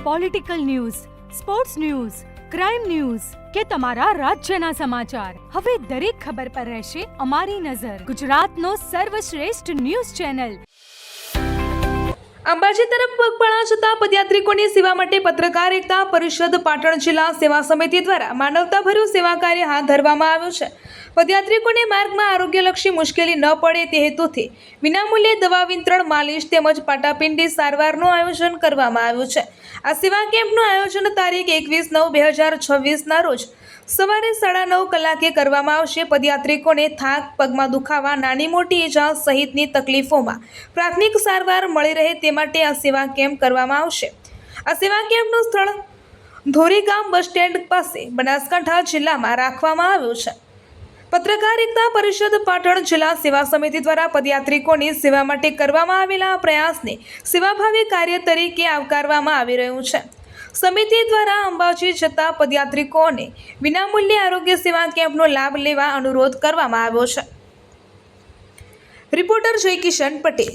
Political news, sports news, crime news કે તમારા રાજ્યના સમાચાર, હવે દરેક ખબર પર રહેશે અમારી નજર. ગુજરાતનો સર્વશ્રેષ્ઠ ન્યૂઝ ચેનલ. અંબાજી તરફ પગપાળા જતા પદયાત્રિકોની સેવા માટે પત્રકાર એકતા પરિષદ પાટણ જિલ્લા સેવા સમિતિ દ્વારા માનવતાભર્યું સેવા કાર્ય હાથ ધરવામાં આવ્યું છે. પદયાત્રિકોને માર્ગમાં આરોગ્યલક્ષી મુશ્કેલી ન પડે તે હેતુથી વિનામૂલ્યે દવા વિતરણ, માલિશ તેમજ પાટાપિંડી સારવારનું આયોજન કરવામાં આવ્યું છે. આ સેવા કેમ્પનું આયોજન તારીખ 21/9/2026ના રોજ સવારે 9:30 કલાકે કરવામાં આવશે. પદયાત્રિકોને થાક, પગમાં દુખાવા, નાની મોટી ઈજા સહિતની તકલીફોમાં પ્રાથમિક સારવાર મળી રહે તે માટે આ સેવા કેમ્પ કરવામાં આવશે. આ સેવા કેમ્પનું સ્થળ ધોરીગામ બસ સ્ટેન્ડ પાસે બનાસકાંઠા જિલ્લામાં રાખવામાં આવ્યું છે. પત્રકાર એકતા પરિષદ પાટણ જિલ્લા સેવા સમિતિ દ્વારા પદયાત્રિકોની સેવા માટે કરવામાં આવેલા આ પ્રયાસને સેવાભાવી કાર્ય તરીકે આવકારવામાં આવી રહ્યું છે. સમિતિ દ્વારા અંબાજી જતા પદયાત્રિકોને વિનામૂલ્યે આરોગ્ય સેવા કેમ્પનો લાભ લેવા અનુરોધ કરવામાં આવ્યો છે. રિપોર્ટર જય કિશન પટેલ.